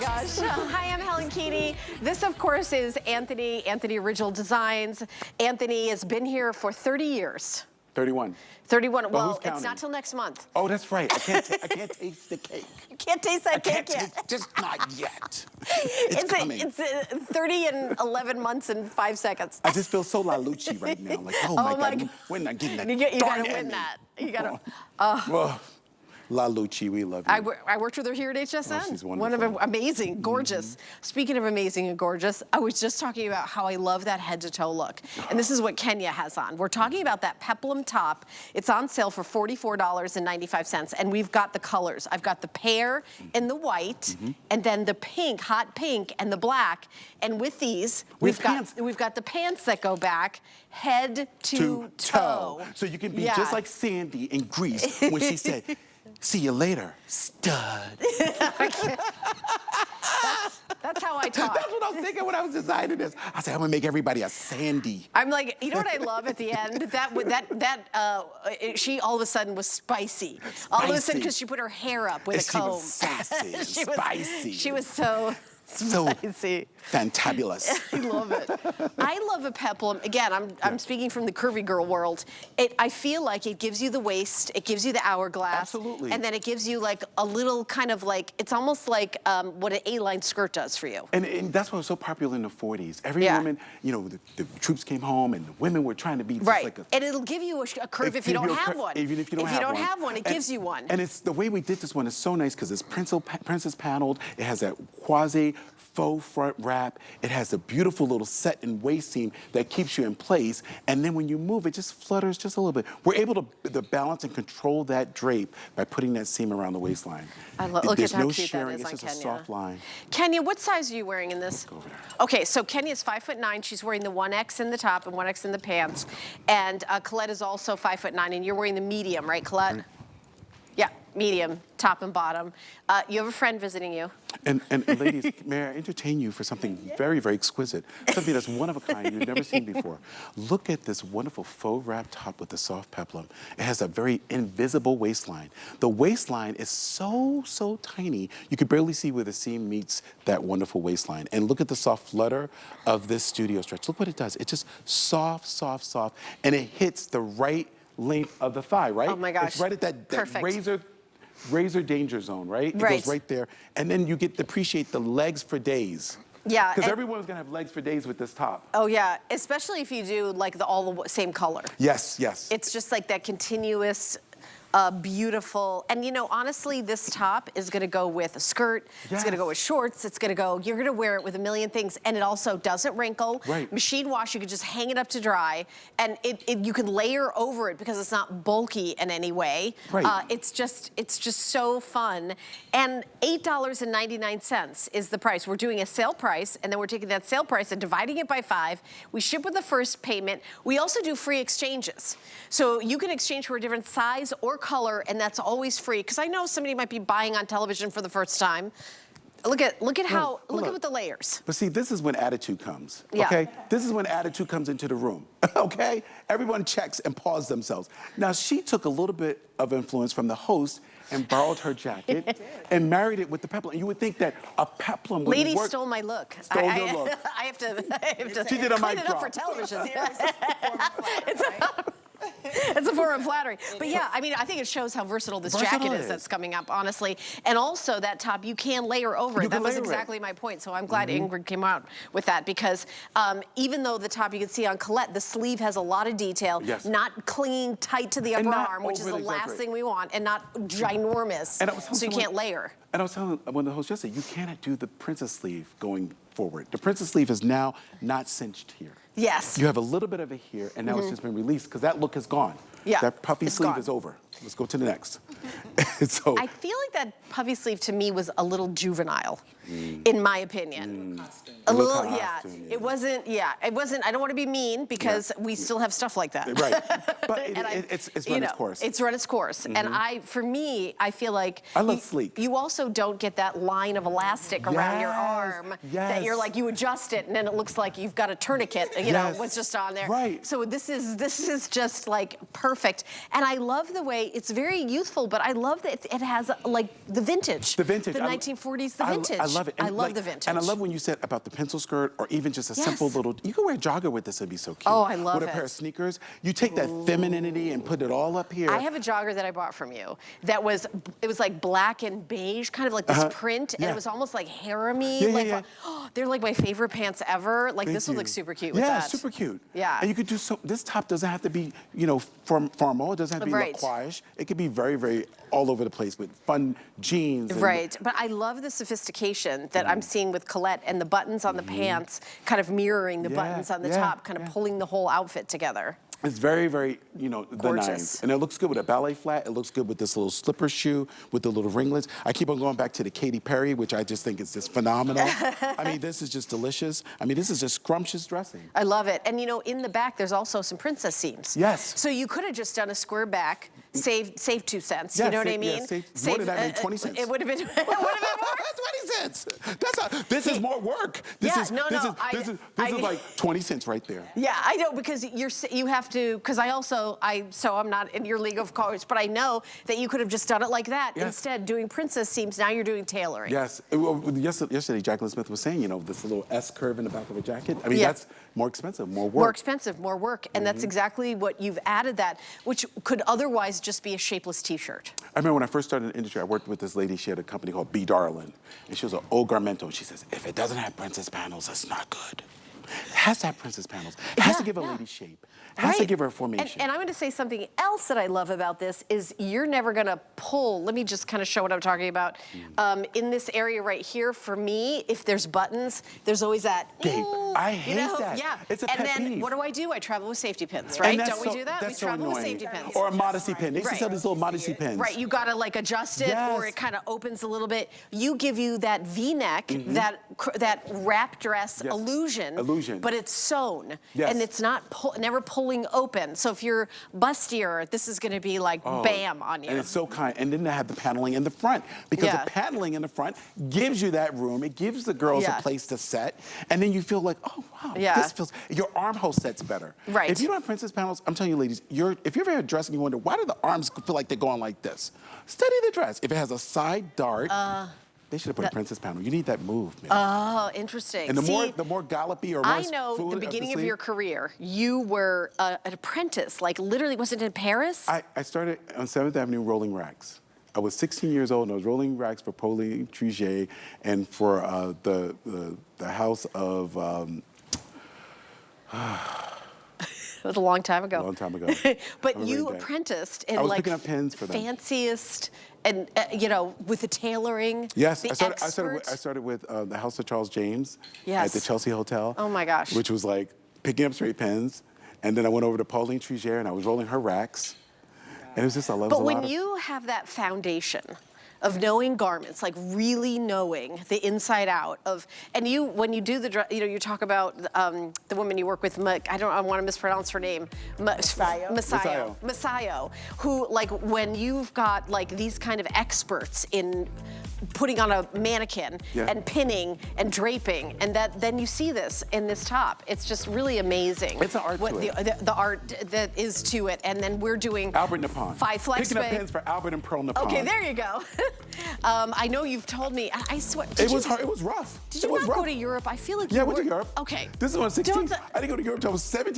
gosh. Hi, I'm Helen Keeney. This, of course, is Antthony Original Designs. Antthony has been here for 30 years. 31. 31. Well, it's not till next month. Oh, that's right. I can't taste the cake. You can't taste that cake yet. Just not yet. It's coming. It's 30 and 11 months and 5 seconds. I just feel so La Lucci right now. Like, oh my God, we're not getting that. You gotta win that. You gotta. La Lucci, we love you. I worked with her here at HSN. Oh, she's wonderful. One of them, amazing, gorgeous. Speaking of amazing and gorgeous, I was just talking about how I love that head to toe look. And this is what Kenya has on. We're talking about that Peplum top. It's on sale for $44.95. And we've got the colors. I've got the pear and the white, and then the pink, hot pink, and the black. And with these, we've got the pants that go back head to toe. So you can be just like Sandy in Greece when she said, "See you later, stud." That's how I talk. That's what I was thinking when I was designing this. I said, I'm gonna make everybody a Sandy. I'm like, you know what I love at the end? She all of a sudden was spicy. All of a sudden, because she put her hair up with a comb. She was sassy and spicy. She was so spicy. Fantabulous. I love it. I love a peplum. Again, I'm speaking from the curvy girl world. I feel like it gives you the waist, it gives you the hourglass. Absolutely. And then it gives you like a little kind of like, it's almost like what an A-line skirt does for you. And that's what was so popular in the 40s. Every woman, you know, the troops came home and the women were trying to be just like a... And it'll give you a curve if you don't have one. Even if you don't have one. It gives you one. And it's the way we did this one is so nice because it's princess paneled. It has that quasi faux front wrap. It has a beautiful little set and waist seam that keeps you in place. And then when you move, it just flutters just a little bit. We're able to balance and control that drape by putting that seam around the waistline. Look There's at how no cute sharing, that is it's on just Kenya. a soft line. Kenya, what size are you wearing in this? Go over there. Okay, so Kenya's 5'9". She's wearing the 1X in the top and 1X in the pants. And Colette is also 5'9", and you're wearing the medium, right, Colette? Right. Yeah, medium, top and bottom. You have a friend visiting you. And ladies, may I entertain you for something very, very exquisite, something that's one of a kind you've never seen before. Look at this wonderful faux wrap top with the soft peplum. It has a very invisible waistline. The waistline is so, so tiny, you could barely see where the seam meets that wonderful waistline. And look at the soft flutter of this studio stretch. Look what it does. It's just soft, soft, soft, and it hits the right length of the thigh, right? Oh my gosh. It's right at that razor danger zone, right? It goes right there. And then you get to appreciate the legs for days. Yeah. Because everyone's gonna have legs for days with this top. Oh yeah, especially if you do like all the same color. Yes, yes. It's just like that continuous, beautiful, and you know, honestly, this top is gonna go with a skirt, it's gonna go with shorts, you're gonna wear it with a million things, and it also doesn't wrinkle. Right. Machine wash, you could just hang it up to dry, and you can layer over it because it's not bulky in any way. Right. It's just so fun, and $8.99 is the price. We're doing a sale price, and then we're taking that sale price and dividing it by 5. We ship with the first payment. We also do free exchanges. So you can exchange for a different size or color, and that's always free. Because I know somebody might be buying on television for the first time. Look at what the layers. But see, this is when attitude comes, Yeah. okay? This is when attitude comes into the room, okay? Everyone checks and pauses themselves. Now, she took a little bit of influence from the host and borrowed her jacket and married it with the peplum. You would think that a peplum would work. Lady stole my look. Stole your look. I have to She did a clean mic it up drop. for television. It's a form of flattery. But yeah, I mean, I think it shows how versatile this jacket is that's coming up, honestly. And also that top, you can layer over it. That was exactly my point. So I'm glad Ingrid came out with that because even though the top you can see on Colette, the sleeve has a lot of detail, not clinging tight to the upper arm, which is the last thing we want, and not ginormous, so you can't layer. And I was telling one of the hosts yesterday, you cannot do the princess sleeve going forward. The princess sleeve is now not cinched here. Yes. You have a little bit of it here, and now it's just been released because that look is gone. Yeah, that puffy sleeve is over. Let's go to the next. So I feel like that puffy sleeve to me was a little juvenile, in my opinion. A little, It wasn't. I don't want to be mean because we still have stuff like that. Right, but it's run its course. It's run its course, and for me, I feel like I love sleek. You also don't get that line of elastic around your arm that you're like you adjust it and then it looks like you've got a tourniquet. You know what's just on there. Right. So this is just like perfect, and I love the way it's very youthful, but I love that it has like the vintage. The vintage. The 1940s, the vintage. I love it. And I love the vintage. And I love when you said about the pencil skirt or even just a simple little, you can wear a jogger with this and be so cute. Oh, I love it. With a pair of sneakers. You take that femininity and put it all up here. I have a jogger that I bought from you that was, it was like black and beige, kind of like this print, and it was almost like harem-y. They're like my favorite pants ever. Like this would look super cute with that. Yeah, super cute. Yeah. And you could do so, this top doesn't have to be, you know, formal. It doesn't have to be laquage. It could be very, very all over the place with fun jeans. Right, but I love the sophistication that I'm seeing with Colette and the buttons on the pants kind of mirroring the buttons on the top, kind of pulling the whole outfit together. It's very, very, you know, Gorgeous. benign. And it looks good with a ballet flat. It looks good with this little slipper shoe with the little ringlets. I keep on going back to the Katy Perry, which I just think is just phenomenal. I mean, this is just delicious. I mean, this is just scrumptious dressing. I love it. And you know, in the back, there's also some princess seams. Yes. So you could have just done a square back, saved 2 cents. Yeah, you know what I mean? Yeah, more than that, 20 cents. It would have been, it would have been more. 20 cents. This is more work. This is like 20 cents right there. Yeah, I know, because you have to, because so I'm not in your league of course, but I know that you could have just done it like that. Yes. Instead, doing princess seams, now you're doing tailoring. Yes. Yesterday, Jacqueline Smith was saying, you know, this little S curve in the back of a jacket. I mean, that's more expensive, more work. More expensive, more work. And that's exactly what you've added that, which could otherwise just be a shapeless T-shirt. I remember when I first started in the industry, I worked with this lady. She had a company called B. Darlin. And she was an old garmento. And she says, if it doesn't have princess panels, it's not good. It has to have princess panels. It has to give a lady shape. It has to give her a formation. And I'm going to say something else that I love about this is you're never going to pull. Let me just kind of show what I'm talking about. In this area right here, for me, if there's buttons, there's always that. Babe, I hate that. Yeah. It's a pet peeve. And then what do? I travel with safety pins, right? Don't we do that? We travel with safety pins. Or a modesty pin. They used to sell these little modesty pins. Right. You got to like adjust it, or it kind of opens a little bit. You give you that V-neck, that wrap dress illusion. But it's sewn, and it's not never pulling open. So if you're bustier, this is going to be like bam on you. And it's so kind. And then they have the paneling in the front, because the paneling in the front gives you that room. It gives the girls a place to set, and then you feel like, oh wow, this feels. Your armhole sets better. Right. If you don't have princess panels, I'm telling you, ladies, if you're ever a dress and you wonder why do the arms feel like they're going like this, study the dress. If it has a side dart. They should have put a princess panel. You need that move, man. Oh, interesting. And the more gallopy or more I know the beginning of your career, you were an apprentice, like literally, was it in Paris? I started on 7th Avenue rolling racks. I was 16 years old and I was rolling racks for Pauline Triget and for the house of... It was a long time ago. A long time ago. But you apprenticed in like picking up pins for them. Fanciest and you know, with the tailoring. Yes, I started with the House of Charles James at the Chelsea Hotel. Oh my gosh. Which was like picking up straight pins, and then I went over to Pauline Triget and I was rolling her racks, and it was just I love. But when you have that foundation of knowing garments, like really knowing the inside out of, and when you do the, you talk about the woman you work with, I want to mispronounce her name, Masayo, who like when you've got like these kind of experts in putting on a mannequin and pinning and draping, and then you see this in this top. It's just really amazing. It's an art to it. The art that is to it, and then we're doing Albert Nippon. 5 flex picking up pins for Albert and Pearl Nippon. Okay, there you go. I know you've told me. I swear. It was hard. It was rough. Did you not go to Europe? I feel like I went to Europe. Okay. This is when I was 16. I didn't go to Europe until I was 17.